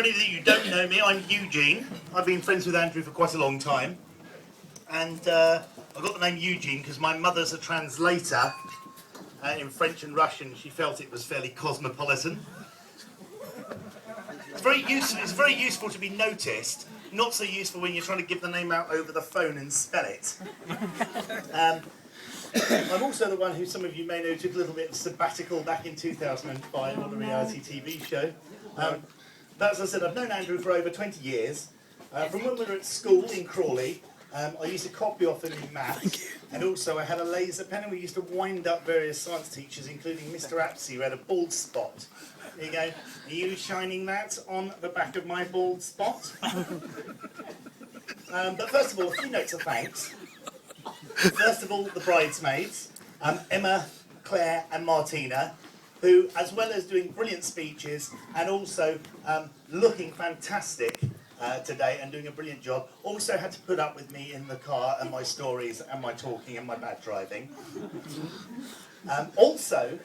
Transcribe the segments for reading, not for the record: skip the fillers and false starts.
any of you who don't know me, I'm Eugene. I've been friends with Andrew for quite a long time. And I got the name Eugene because my mother's a translator in French and Russian. She felt it was fairly cosmopolitan. It's very useful to be noticed. Not so useful when you're trying to give the name out over the phone and spell it. I'm also the one who some of you may know took a little bit of sabbatical back in 2005 on a reality TV show. But as I said, I've known Andrew for over 20 years. From when we were at school in Crawley, I used to copy off him in maths, and also I had a laser pen, and we used to wind up various science teachers, including Mr. Apsey, who had a bald spot. There you go. Are you shining that on the back of my bald spot? But first of all, a few notes of thanks. First of all, the bridesmaids, Emma, Claire and Martina, who, as well as doing brilliant speeches and also looking fantastic today and doing a brilliant job, also had to put up with me in the car and my stories and my talking and my bad driving. Also,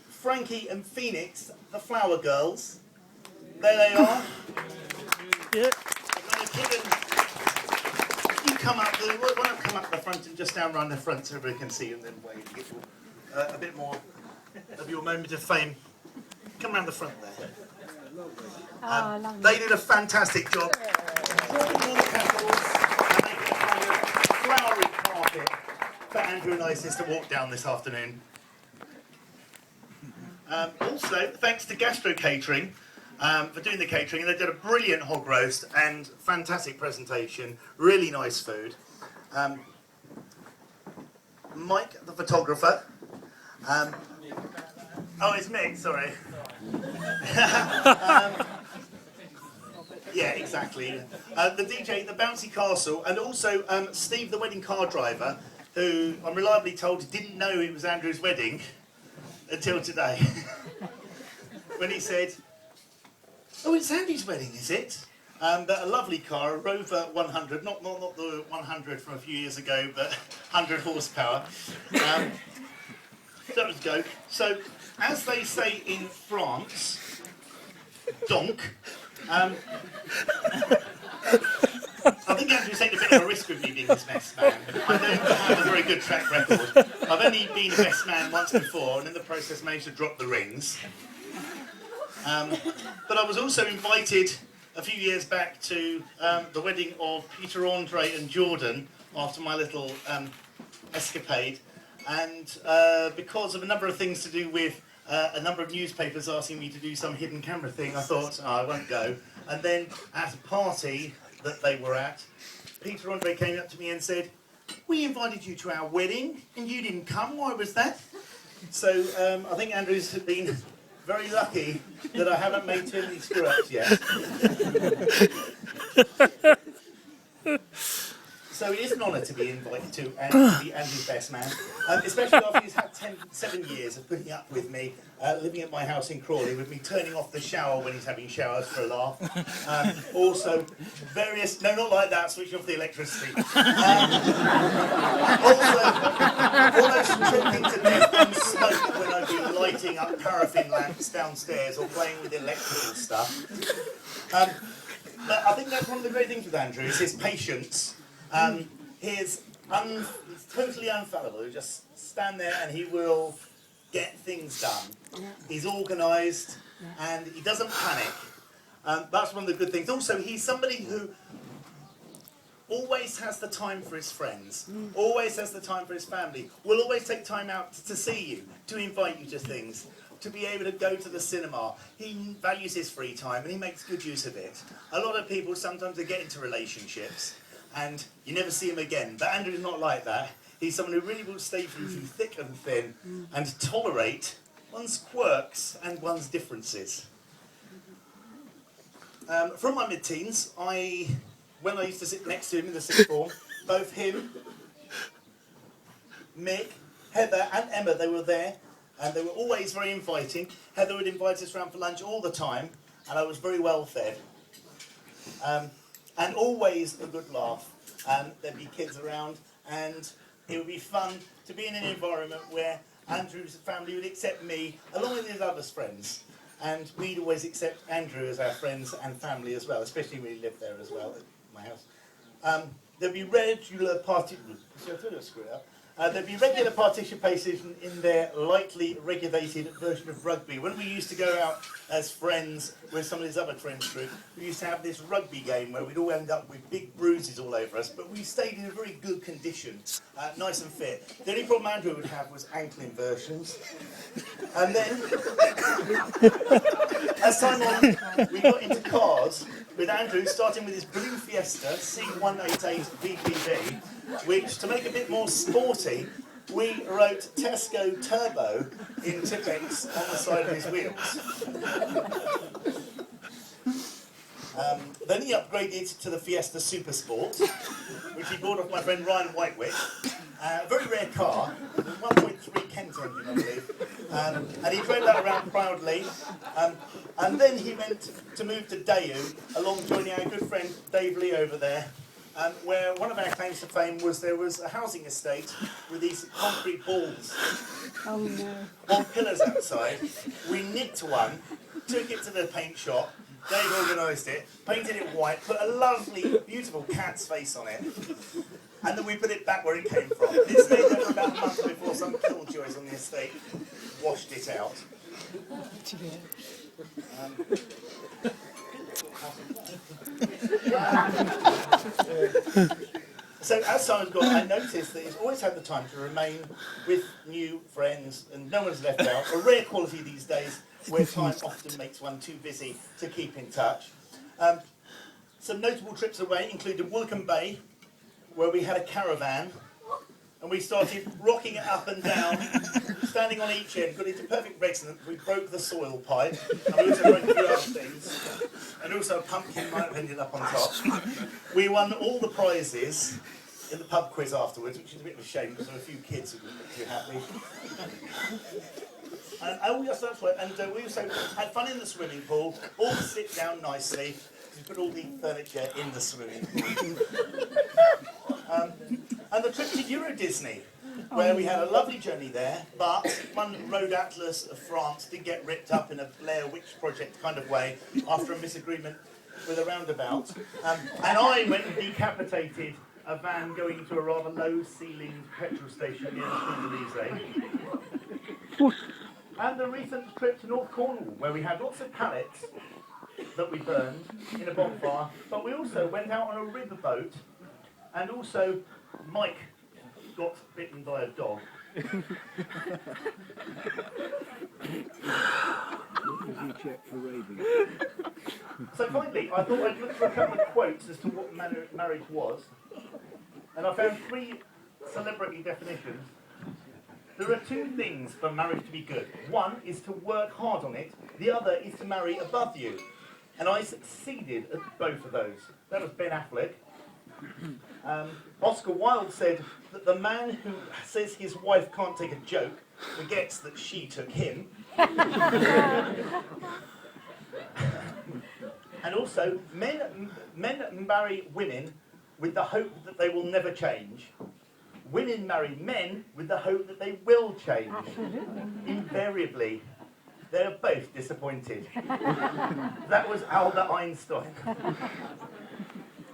Frankie and Phoenix, the flower girls, there they are. Yeah. You come up, why not come up the front and just stand around the front so everyone can see you and then wave and give a bit more of your moment of fame. Come around the front there. They did a fantastic job. Drawing all the petals and making a kind of flowery carpet for Andrew and Isis to walk down this afternoon. Also, thanks to Gastro Catering for doing the catering. They did a brilliant hog roast and fantastic presentation. Really nice food. Mike, the photographer. Oh, it's Mick, sorry. Yeah, exactly. The DJ, the Bouncy Castle, and also Steve, the wedding car driver, who I'm reliably told didn't know it was Andrew's wedding until today. When he said, "Oh, it's Andy's wedding, is it?" But a lovely car, a Rover 100, not the 100 from a few years ago, but 100 horsepower. That was go. So, as they say in France, donk. I think Andrew's taken a bit of a risk with me being his best man. I don't have a very good track record. I've only been best man once before, and in the process managed to drop the rings. But I was also invited a few years back to the wedding of Peter, Andre and Jordan after my little escapade. And because of a number of things to do with a number of newspapers asking me to do some hidden camera thing, I thought, oh, I won't go. And then at a party that they were at, Peter Andre came up to me and said, "We invited you to our wedding and you didn't come, why was that?" So I think Andrew's been very lucky that I haven't made too many screw-ups yet. So it is an honour to be invited to and to be Andrew's best man, especially after he's had 7 years of putting up with me, living at my house in Crawley, with me turning off the shower when he's having showers for a laugh. Also, various, no, not like that, switch off the electricity. Also, almost choking to death on smoke when I've been lighting up paraffin lamps downstairs or playing with electrical stuff. But I think that's one of the great things with Andrew, is his patience. He's totally unfallible. He'll just stand there and he will get things done. He's organised and he doesn't panic. That's one of the good things. Also, he's somebody who always has the time for his friends, always has the time for his family, will always take time out to see you, to invite you to things, to be able to go to the cinema. He values his free time and he makes good use of it. A lot of people sometimes they get into relationships and you never see him again. But Andrew's not like that. He's someone who really will stay through thick and thin and tolerate one's quirks and one's differences. From my mid-teens, when I used to sit next to him in the sixth form, both him, Mick, Heather and Emma, they were there. And they were always very inviting. Heather would invite us around for lunch all the time, and I was very well fed. And always a good laugh. There'd be kids around, and it would be fun to be in an environment where Andrew's family would accept me, along with his other friends. and we'd always accept Andrew as our friends and family as well, especially when he lived there as well, at my house. There'd be regular participation in their lightly regulated version of rugby. When we used to go out as friends with some of his other friends group, we used to have this rugby game where we'd all end up with big bruises all over us, but we stayed in a very good condition, nice and fit. The only problem Andrew would have was ankle inversions. And then, as time on, we got into cars with Andrew starting with his blue Fiesta C188 VPV, which, to make it a bit more sporty, we wrote Tesco Turbo in Tipex on the side of his wheels. Then he upgraded to the Fiesta Super Sport, which he bought off my friend Ryan Whitewick. A very rare car, 1.3 Kent engine, I believe. And he drove that around proudly. And then he went to move to Daewoo, along joining our good friend Dave Lee over there, where one of our claims to fame was there was a housing estate with these concrete balls on pillars outside. We nicked one, took it to the paint shop, Dave organised it, painted it white, put a lovely, beautiful cat's face on it, and then we put it back where it came from. It stayed there for about a month before some killjoys on the estate washed it out. So as time's gone, I noticed that he's always had the time to remain with new friends, and no one's left out. A rare quality these days, where time often makes one too busy to keep in touch. Some notable trips away included Woolcombe Bay, where we had a caravan, and we started rocking it up and down, standing on each end, got into perfect resonance. We broke the soil pipe, and we also broke a few other things, and also a pumpkin might have ended up on top. We won all the prizes in the pub quiz afterwards, which is a bit of a shame because there were a few kids who weren't too happy. And we also had fun in the swimming pool, all sit down nicely. We put all the furniture in the swimming pool. And the trip to Euro Disney, where we had a lovely journey there, but one road atlas of France did get ripped up in a Blair Witch Project kind of way after a misagreement with a roundabout. And I went and decapitated a van going to a rather low-ceilinged petrol station near the Champs-Élysées. And the recent trip to North Cornwall, where we had lots of pallets that we burned in a bonfire, but we also went out on a riverboat, and also Mike got bitten by a dog. So finally, I thought I'd look for a couple of quotes as to what marriage was, and I found 3 celebrity definitions. There are 2 things for marriage to be good. One is to work hard on it, the other is to marry above you. And I succeeded at both of those. That was Ben Affleck. Oscar Wilde said that the man who says his wife can't take a joke forgets that she took him. And also, men marry women with the hope that they will never change. Women marry men with the hope that they will change. Invariably, they're both disappointed. That was Albert Einstein.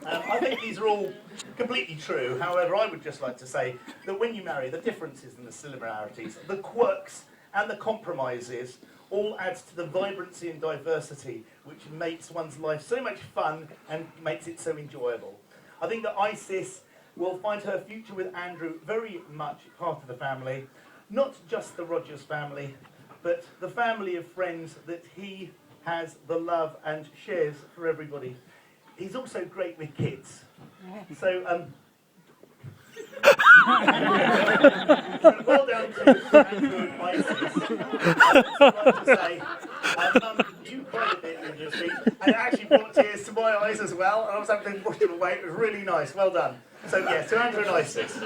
I think these are all completely true. However, I would just like to say that when you marry, the differences and the similarities, the quirks and the compromises all adds to the vibrancy and diversity which makes one's life so much fun and makes it so enjoyable. I think that Isis will find her future with Andrew very much part of the family, not just the Rogers family, but the family of friends that he has the love and shares for everybody. He's also great with kids. So, well done to Andrew and Isis. I'd like to say, Mum, you cried a bit in your speech, and it actually brought tears to my eyes as well, and I was having to push them away. It was really nice. Well done. So, yes, to Andrew and Isis.